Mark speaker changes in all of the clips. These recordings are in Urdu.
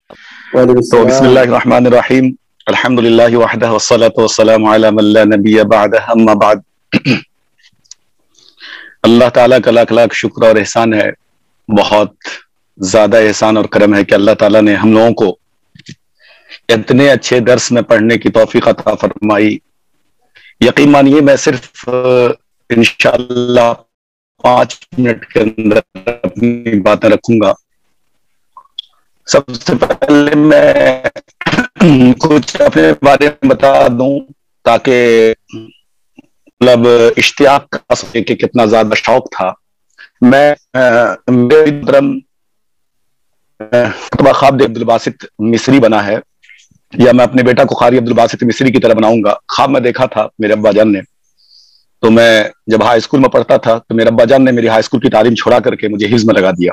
Speaker 1: وعلیکم
Speaker 2: تو بسم اللہ
Speaker 1: السلام۔
Speaker 2: الرحمن الرحیم، الحمد للہ وحدہ والصلاة والسلام علی من لا نبی بعدہ، اما بعد۔ اللہ تعالیٰ کا لاکھ لاکھ شکر اور احسان ہے، بہت زیادہ احسان اور کرم ہے کہ اللہ تعالیٰ نے ہم لوگوں کو اتنے اچھے درس میں پڑھنے کی توفیق عطا فرمائی۔ یقین مانیے میں صرف انشاءاللہ 5 منٹ کے اندر اپنی باتیں رکھوں گا۔ سب سے پہلے میں کچھ اپنے بارے میں بتا دوں تاکہ مطلب اشتیاق کا سکے کہ کتنا زیادہ شوق تھا۔ میں خطبہ خواب عبدالباسط مصری بنا ہے، یا میں اپنے بیٹا کو قاری عبدالباسط مصری کی طرح بناؤں گا۔ خواب میں دیکھا تھا میرے ابا جان نے، تو میں جب ہائی اسکول میں پڑھتا تھا تو میرے ابا جان نے میری ہائی اسکول کی تعلیم چھوڑا کر کے مجھے حفظ میں لگا دیا،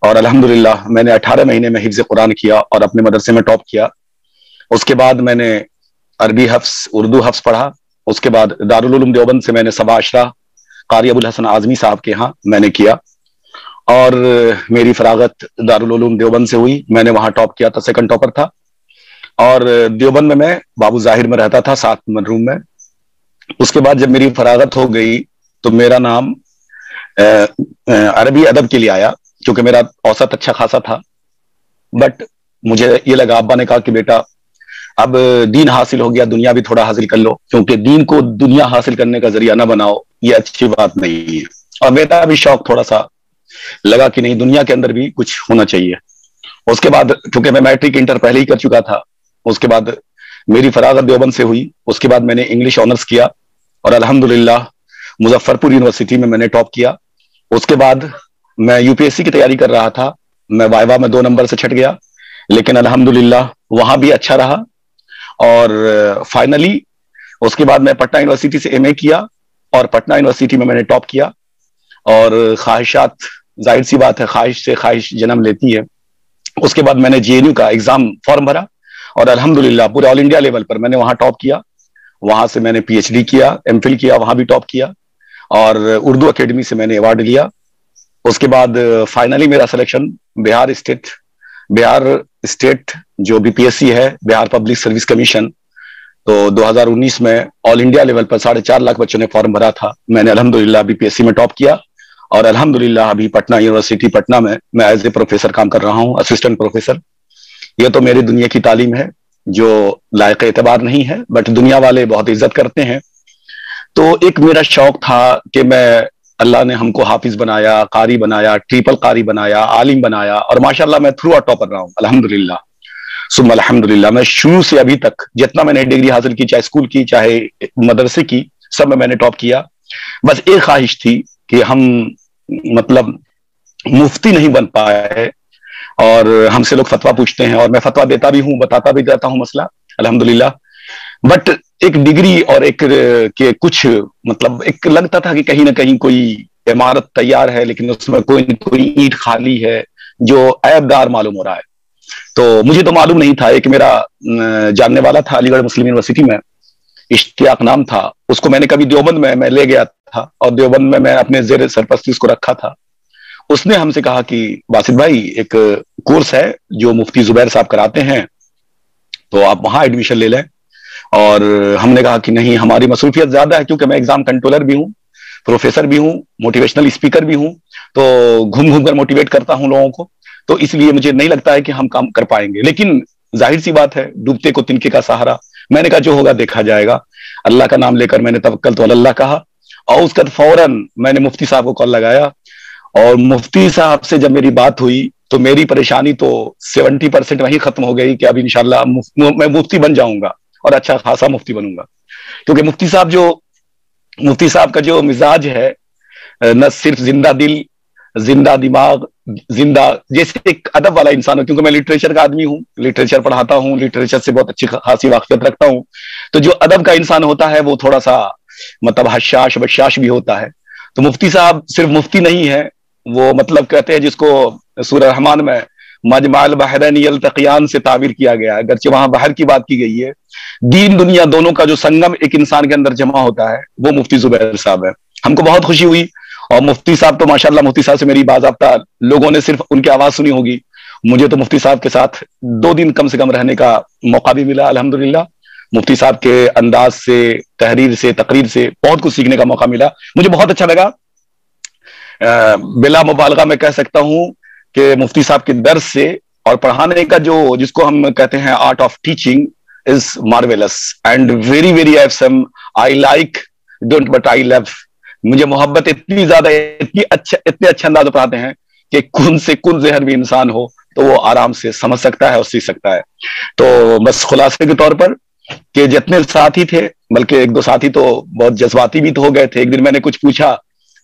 Speaker 2: اور الحمدللہ میں نے 18 مہینے میں حفظ قرآن کیا اور اپنے مدرسے میں ٹاپ کیا۔ اس کے بعد میں نے عربی حفظ، اردو حفظ پڑھا۔ اس کے بعد دارالعلوم دیوبند سے میں نے سبا عشرہ قاری ابوالحسن اعظمی صاحب کے ہاں میں نے کیا، اور میری فراغت دارالعلوم دیوبند سے ہوئی۔ میں نے وہاں ٹاپ کیا تھا، سیکنڈ ٹاپر تھا، اور دیوبند میں بابو ظاہر میں رہتا تھا 7 نمبر روم میں۔ اس کے بعد جب میری فراغت ہو گئی تو میرا نام عربی ادب کے لیے آیا، کیونکہ میرا اوسط اچھا خاصا تھا۔ بٹ مجھے یہ لگا، ابا نے کہا کہ بیٹا اب دین حاصل ہو گیا، دنیا بھی تھوڑا حاصل کر لو، کیونکہ دین کو دنیا حاصل کرنے کا ذریعہ نہ بناؤ، یہ اچھی بات نہیں ہے۔ اور میرا بھی شوق تھوڑا سا لگا کہ نہیں، دنیا کے اندر بھی کچھ ہونا چاہیے۔ اس کے بعد کیونکہ میں میٹرک انٹر پہلے ہی کر چکا تھا، اس کے بعد میری فراغت دیوبند سے ہوئی۔ اس کے بعد میں نے انگلش آنرس کیا، اور الحمدللہ مظفرپور یونیورسٹی میں نے ٹاپ کیا۔ اس کے بعد میں یو پی ایس سی کی تیاری کر رہا تھا، میں وائوا میں 2 نمبر سے چھٹ گیا، لیکن الحمدللہ وہاں بھی اچھا رہا۔ اور فائنلی اس کے بعد میں پٹنہ یونیورسٹی سے ایم اے کیا، اور پٹنہ یونیورسٹی میں نے ٹاپ کیا۔ اور خواہشات، ظاہر سی بات ہے، خواہش سے خواہش جنم لیتی ہے۔ اس کے بعد میں نے جے این یو کا ایگزام فارم بھرا، اور الحمدللہ پورے آل انڈیا لیول پر میں نے وہاں ٹاپ کیا۔ وہاں سے میں نے پی ایچ ڈی کیا، ایم فل کیا، وہاں بھی ٹاپ کیا، اور اردو اکیڈمی سے میں نے ایوارڈ لیا۔ اس کے بعد فائنلی میرا سلیکشن بہار اسٹیٹ جو بی پی ایس سی ہے، بہار پبلک سروس کمیشن، تو 2019 میں آل انڈیا لیول پر 4.5 لاکھ بچوں نے فارم بھرا تھا۔ میں نے الحمدللہ بی پی ایس سی میں ٹاپ کیا، اور الحمدللہ ابھی پٹنہ یونیورسٹی پٹنہ میں ایز اے پروفیسر کام کر رہا ہوں، اسسٹنٹ پروفیسر۔ یہ تو میری دنیا کی تعلیم ہے جو لائق اعتبار نہیں ہے، بٹ دنیا والے بہت عزت کرتے ہیں۔ تو ایک میرا شوق تھا کہ اللہ نے ہم کو حافظ بنایا، قاری بنایا، ٹریپل قاری بنایا، عالم بنایا، اور ماشاءاللہ میں تھرو آؤٹ ٹاپر رہا ہوں الحمدللہ ثم الحمدللہ۔ میں شروع سے ابھی تک جتنا میں نے ڈگری حاصل کی، چاہے اسکول کی چاہے مدرسے کی، سب میں نے ٹاپ کیا۔ بس ایک خواہش تھی کہ ہم مطلب مفتی نہیں بن پائے، اور ہم سے لوگ فتویٰ پوچھتے ہیں، اور میں فتویٰ دیتا بھی ہوں، بتاتا بھی جاتا ہوں مسئلہ الحمدللہ۔ بٹ ایک ڈگری اور ایک کہ کچھ مطلب ایک لگتا تھا کہ کہیں نہ کہیں کوئی عمارت تیار ہے، لیکن اس میں کوئی اینٹ خالی ہے جو عیب دار معلوم ہو رہا ہے۔ تو مجھے تو معلوم نہیں تھا، ایک میرا جاننے والا تھا علی گڑھ مسلم یونیورسٹی میں، اشتیاق نام تھا، اس کو میں نے کبھی دیوبند میں لے گیا تھا، اور دیوبند میں اپنے زیر سرپرستی اس کو رکھا تھا۔ اس نے ہم سے کہا کہ باسط بھائی ایک کورس ہے جو مفتی زبیر صاحب کراتے ہیں، تو آپ وہاں ایڈمیشن لے لیں۔ اور ہم نے کہا کہ نہیں، ہماری مصروفیت زیادہ ہے، کیونکہ میں ایگزام کنٹرولر بھی ہوں، پروفیسر بھی ہوں، موٹیویشنل اسپیکر بھی ہوں، تو گھوم کر موٹیویٹ کرتا ہوں لوگوں کو، تو اس لیے مجھے نہیں لگتا ہے کہ ہم کام کر پائیں گے۔ لیکن ظاہر سی بات ہے، ڈوبتے کو تنکے کا سہارا۔ میں نے کہا جو ہوگا دیکھا جائے گا۔ اللہ کا نام لے کر میں نے توکلت علی اللہ کہا، اور اس کا فوراً میں نے مفتی صاحب کو کال لگایا، اور مفتی صاحب سے جب میری بات ہوئی تو میری پریشانی تو 70% وہیں ختم ہو گئی کہ اب انشاءاللہ میں مفتی بن جاؤں گا، اور اچھا خاصا مفتی بنوں گا۔ کیونکہ مفتی صاحب کا جو مزاج ہے، نہ صرف زندہ دل، زندہ دماغ، زندہ جیسے ایک ادب والا انسان ہو، کیونکہ میں لٹریچر کا آدمی ہوں، لٹریچر پڑھاتا ہوں، لٹریچر سے بہت اچھی خاصی واقفیت رکھتا ہوں، تو جو ادب کا انسان ہوتا ہے وہ تھوڑا سا مطلب حشاش بشاش بھی ہوتا ہے۔ تو مفتی صاحب صرف مفتی نہیں ہے، وہ مطلب کہتے ہیں جس کو سورہ رحمان میں مجمع البحرین یلتقیان سے تعبیر کیا گیا ہے، اگرچہ وہاں بحر کی بات کی گئی ہے، دین دنیا دونوں کا جو سنگم ایک انسان کے اندر جمع ہوتا ہے، وہ مفتی زبیر صاحب ہے۔ ہم کو بہت خوشی ہوئی، اور مفتی صاحب تو ماشاءاللہ، مفتی صاحب سے میری باضابطہ لوگوں نے صرف ان کی آواز سنی ہوگی، مجھے تو مفتی صاحب کے ساتھ 2 دن کم سے کم رہنے کا موقع بھی ملا الحمدللہ. مفتی صاحب کے انداز سے، تحریر سے، تقریر سے بہت کچھ سیکھنے کا موقع ملا. مجھے بہت اچھا لگا. بلا مبالغہ میں کہہ سکتا ہوں کہ مفتی صاحب کے درس سے اور پڑھانے کا جس کو ہم کہتے ہیں art of teaching is marvelous and very very awesome. I like don't but I love. مجھے محبت اتنی زیادہ، اتنے اچھے انداز میں پڑھاتے ہیں کہ کن سے کن ذہن بھی انسان ہو تو وہ آرام سے سمجھ سکتا ہے اور سیکھ سکتا ہے. تو بس خلاصے کے طور پر کہ جتنے ساتھی تھے، بلکہ 1-2 ساتھی تو بہت جذباتی بھی تو ہو گئے تھے. ایک دن میں نے کچھ پوچھا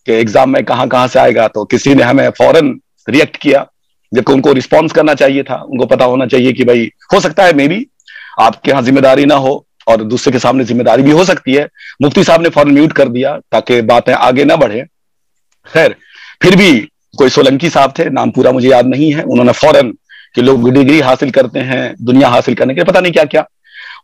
Speaker 2: کہ ایگزام میں کہاں کہاں سے آئے گا، تو کسی نے ہمیں فوراً ریئیکٹ کیا، جبکہ ان کو رسپانس کرنا چاہیے تھا. ان کو پتا ہونا چاہیے کہ بھائی ہو سکتا ہے مے بی آپ کے ہاں ذمہ داری نہ ہو اور دوسرے کے سامنے ذمہ داری بھی ہو سکتی ہے. مفتی صاحب نے فوراً میوٹ کر دیا تاکہ باتیں آگے نہ بڑھے. خیر پھر بھی کوئی سولنکی صاحب تھے، نام پورا مجھے یاد نہیں ہے، انہوں نے فوراً کہ لوگ ڈگری حاصل کرتے ہیں دنیا حاصل کرنے کے پتہ نہیں کیا کیا،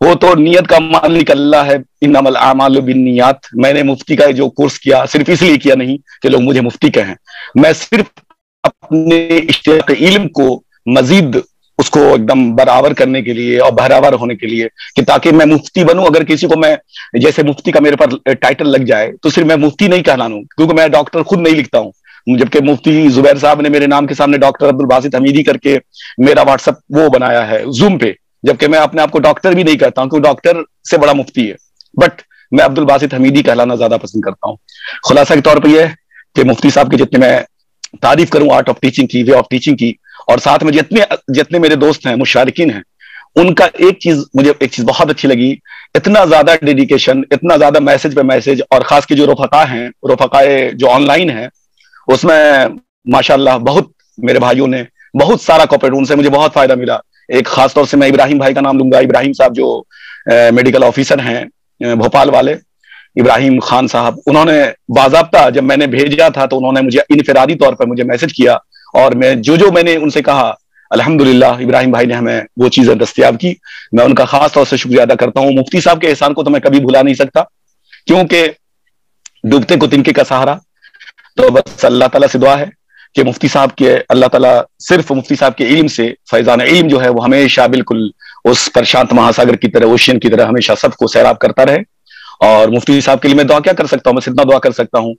Speaker 2: وہ تو نیت کا مالک اللہ ہے، انما الاعمال بالنیات. میں نے مفتی کا جو کورس کیا صرف اس لیے کیا نہیں کہ لوگ مجھے مفتی کہیں، میں صرف اپنے اشتیاق علم کو مزید اس کو ایک دم برابر کرنے کے لیے اور بہراور ہونے کے لیے کہ تاکہ میں مفتی بنوں. اگر کسی کو میں جیسے مفتی کا میرے پر ٹائٹل لگ جائے تو صرف میں مفتی نہیں کہلانوں، کیونکہ میں ڈاکٹر خود نہیں لکھتا ہوں. جبکہ مفتی زبیر صاحب نے میرے نام کے سامنے ڈاکٹر عبدالباسط حمیدی کر کے میرا واٹس ایپ وہ بنایا ہے زوم پہ، جبکہ میں اپنے آپ کو ڈاکٹر بھی نہیں کہتا ہوں کیونکہ ڈاکٹر سے بڑا مفتی ہے، بٹ میں عبدالباسط حمیدی کہلانا زیادہ پسند کرتا ہوں. خلاصہ کے طور پہ یہ کہ مفتی صاحب کی جتنے میں تعریف کروں آرٹ آف ٹیچنگ کی، وے آف ٹیچنگ کی، اور ساتھ میں جتنے میرے دوست ہیں، مشارکین ہیں، ان کا مجھے ایک چیز بہت اچھی لگی، اتنا زیادہ ڈیڈیکیشن، اتنا زیادہ میسج پہ میسج، اور خاص کی جو رفقا ہیں، رفقائے جو آن لائن ہیں، اس میں ماشاءاللہ بہت میرے بھائیوں نے بہت سارا کوپریٹ، ان سے مجھے بہت فائدہ ملا. ایک خاص طور سے میں ابراہیم بھائی کا نام لوں گا. ابراہیم صاحب جو میڈیکل آفیسر ہیں بھوپال والے، ابراہیم خان صاحب، انہوں نے باضابطہ جب میں نے بھیجا تھا تو انہوں نے مجھے انفرادی طور پر مجھے میسج کیا، اور میں جو میں نے ان سے کہا الحمدللہ ابراہیم بھائی نے ہمیں وہ چیزیں دستیاب کی. میں ان کا خاص طور سے شکریہ ادا کرتا ہوں. مفتی صاحب کے احسان کو تو میں کبھی بھلا نہیں سکتا، کیونکہ ڈوبتے کو تنکے کا سہارا. تو بس اللہ تعالیٰ سے دعا ہے کہ مفتی صاحب کے اللہ تعالیٰ صرف مفتی صاحب کے علم سے فیضان علم جو ہے وہ ہمیشہ بالکل اس پرشانت مہاساگر کی طرح، اوشین کی طرح ہمیشہ سب کو سیراب کرتا رہے. اور مفتی صاحب کے لیے میں دعا کیا کر سکتا ہوں، بس اتنا دعا کر سکتا ہوں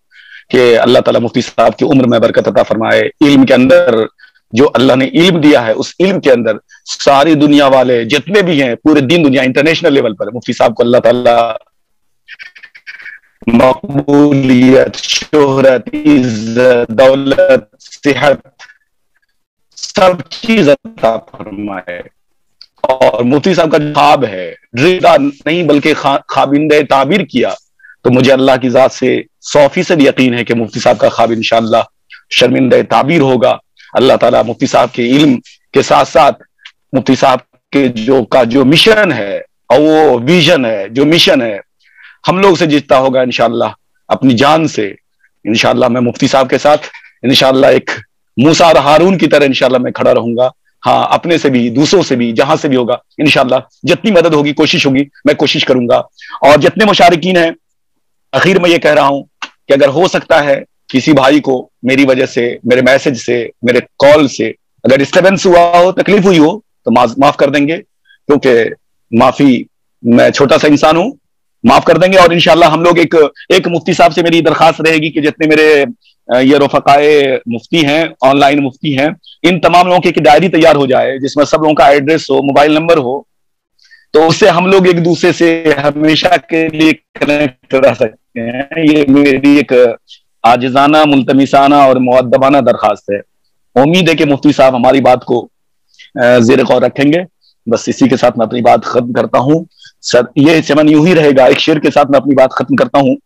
Speaker 2: کہ اللہ تعالیٰ مفتی صاحب کی عمر میں برکت عطا فرمائے. علم کے اندر جو اللہ نے علم دیا ہے، اس علم کے اندر ساری دنیا والے جتنے بھی ہیں، پورے دین دنیا انٹرنیشنل لیول پر مفتی صاحب کو اللہ تعالیٰ مقبولیت، شہرت، عزت، دولت، صحت، سب چیز عطا فرمائے. اور مفتی صاحب کا خواب ہے، ڈرا نہیں بلکہ خوابندہ تعبیر کیا، تو مجھے اللہ کی ذات سے 100% یقین ہے کہ مفتی صاحب کا خواب انشاءاللہ شرمندہ تعبیر ہوگا. اللہ تعالیٰ مفتی صاحب کے علم کے ساتھ ساتھ مفتی صاحب کے جو مشن ہے اور وہ ویژن ہے، جو مشن ہے، ہم لوگ سے جتنا ہوگا انشاءاللہ اپنی جان سے انشاءاللہ میں مفتی صاحب کے ساتھ انشاءاللہ ایک موسیٰ اور ہارون کی طرح انشاءاللہ میں کھڑا رہوں گا. ہاں، اپنے سے بھی، دوسروں سے بھی، جہاں سے بھی ہوگا انشاءاللہ جتنی مدد ہوگی، کوشش ہوگی، میں کوشش کروں گا. اور جتنے مشارکین ہیں، اخیر میں یہ کہہ رہا ہوں کہ اگر ہو سکتا ہے کسی بھائی کو میری وجہ سے، میرے میسج سے، میرے کال سے اگر ڈسٹربنس ہوا ہو، تکلیف ہوئی ہو تو معاف کر دیں گے، کیونکہ معافی، میں چھوٹا سا انسان ہوں، معاف کر دیں گے. اور انشاءاللہ ہم لوگ ایک مفتی صاحب سے میری درخواست رہے گی کہ جتنے میرے یہ رفقائے مفتی ہیں، آن لائن مفتی ہیں، ان تمام لوگوں کی ایک ڈائری تیار ہو جائے جس میں سب لوگوں کا ایڈریس ہو، موبائل نمبر ہو، تو اس سے ہم لوگ ایک دوسرے سے ہمیشہ کے لیے کنیکٹ رہ سکتے ہیں. یہ میری ایک عاجزانہ، ملتمسانہ اور مؤدبانہ درخواست ہے. امید ہے کہ مفتی صاحب ہماری بات کو زیر غور رکھیں گے. بس اسی کے ساتھ میں اپنی بات ختم کرتا ہوں. سر، یہ چمن یوں ہی رہے گا. ایک شعر کے ساتھ میں اپنی بات ختم کرتا ہوں.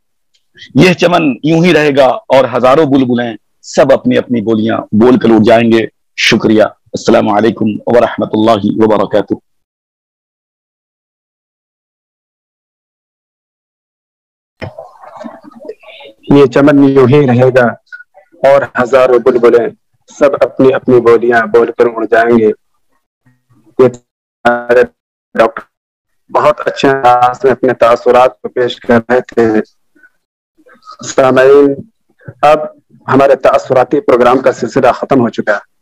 Speaker 2: یہ چمن یوں ہی رہے گا اور ہزاروں بلبلیں سب اپنی اپنی بولیاں بول کر اٹھ جائیں گے. شکریہ. السلام علیکم ورحمۃ اللہ وبرکاتہ.
Speaker 1: یہ چمن یوں ہی رہے گا اور ہزاروں بلبلیں سب اپنی اپنی بولیاں بول کر اڑ جائیں گے. یہ ڈاکٹر بہت اچھے انداز میں اپنے تاثرات کو پیش کر رہے تھے. سامعین، اب ہمارے تاثراتی پروگرام کا سلسلہ ختم ہو چکا ہے.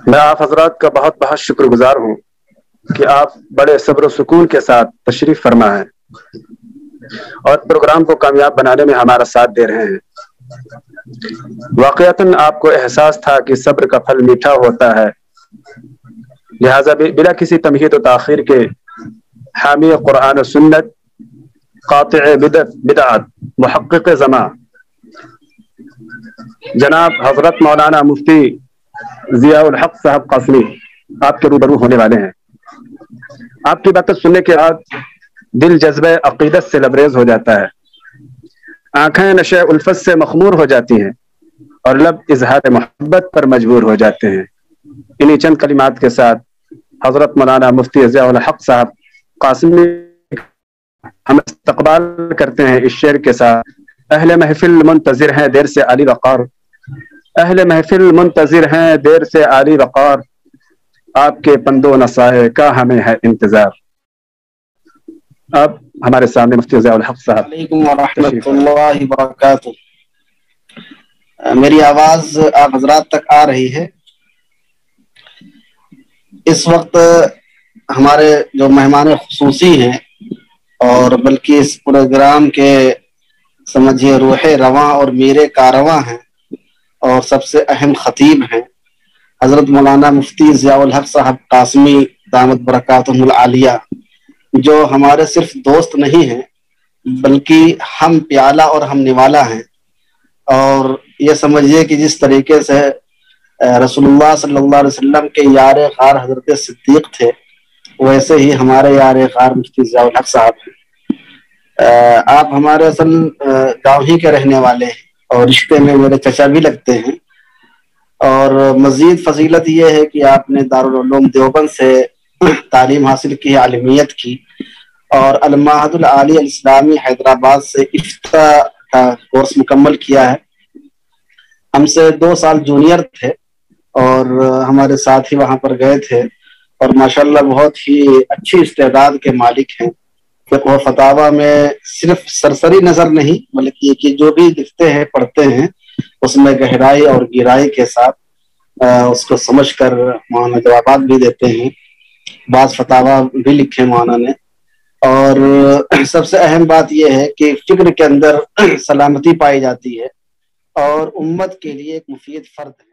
Speaker 1: میں آپ حضرات کا بہت بہت شکر گزار ہوں کہ آپ بڑے صبر و سکون کے ساتھ تشریف فرما ہیں اور پروگرام کو کامیاب بنانے میں ہمارا ساتھ دے رہے ہیں۔ واقعتاً آپ کو احساس تھا کہ صبر کا پھل میٹھا ہوتا ہے، لہذا بلا کسی تمہید و تاخیر کے حامی قرآن و سنت، قاطع بدعت، محقق زمان جناب حضرت مولانا مفتی ضیاء الحق صاحب قاسمی آپ کے روبرو ہونے والے ہیں۔ آپ کی باتیں سننے کے بعد دل جذبہ عقیدت سے لبریز ہو جاتا ہے، آنکھیں نشے الفت سے مخمور ہو جاتی ہیں اور لب اظہار محبت پر مجبور ہو جاتے ہیں۔ انہی چند کلمات کے ساتھ حضرت مولانا مفتی ضیاء الحق صاحب قاسمی ہم استقبال کرتے ہیں اس شعر کے ساتھ: اہل محفل منتظر ہیں دیر سے عالی وقار، اہل محفل منتظر ہیں دیر سے عالی وقار، آپ کے پند و نصائح کا ہمیں ہے انتظار۔ اب ہمارے سامنے مفتی ضیاء الحق صاحب
Speaker 3: علیکم ورحمۃ اللہ وبرکاتہ۔ میری آواز آپ حضرات تک آ رہی ہے؟ اس وقت ہمارے جو مہمان خصوصی ہیں اور بلکہ اس پروگرام کے سمجھیے روح رواں اور میر کارواں ہیں اور سب سے اہم خطیب ہیں حضرت مولانا مفتی ضیاء الحق صاحب قاسمی دامت برکاتہم العالیہ، جو ہمارے صرف دوست نہیں ہیں بلکہ ہم پیالہ اور ہم نوالا ہیں۔ اور یہ سمجھیے کہ جس طریقے سے رسول اللہ صلی اللہ علیہ وسلم کے یار غار حضرت صدیق تھے، ویسے ہی ہمارے یار غار مفتی ضیاء الحق صاحب ہیں۔ آپ ہمارے اصل گاؤں ہی کے رہنے والے ہیں اور رشتے میں میرے چچا بھی لگتے ہیں، اور مزید فضیلت یہ ہے کہ آپ نے دارالعلوم دیوبند سے تعلیم حاصل کی، عالمیت کی، اور المعہد العالی الاسلامی حیدرآباد سے افتاء کا کورس مکمل کیا ہے۔ ہم سے 2 سال جونیئر تھے اور ہمارے ساتھ ہی وہاں پر گئے تھے، اور ماشاءاللہ بہت ہی اچھی استعداد کے مالک ہیں۔ فقہ و فتاوی میں صرف سرسری نظر نہیں بلکہ کہ جو بھی لکھتے ہیں پڑھتے ہیں اس میں گہرائی اور گہرائی کے ساتھ اس کو سمجھ کر مولانا جوابات بھی دیتے ہیں، بعض فتاوی بھی لکھے مولانا نے۔ اور سب سے اہم بات یہ ہے کہ فکر کے اندر سلامتی پائی جاتی ہے اور امت کے لیے ایک مفید فرد ہے۔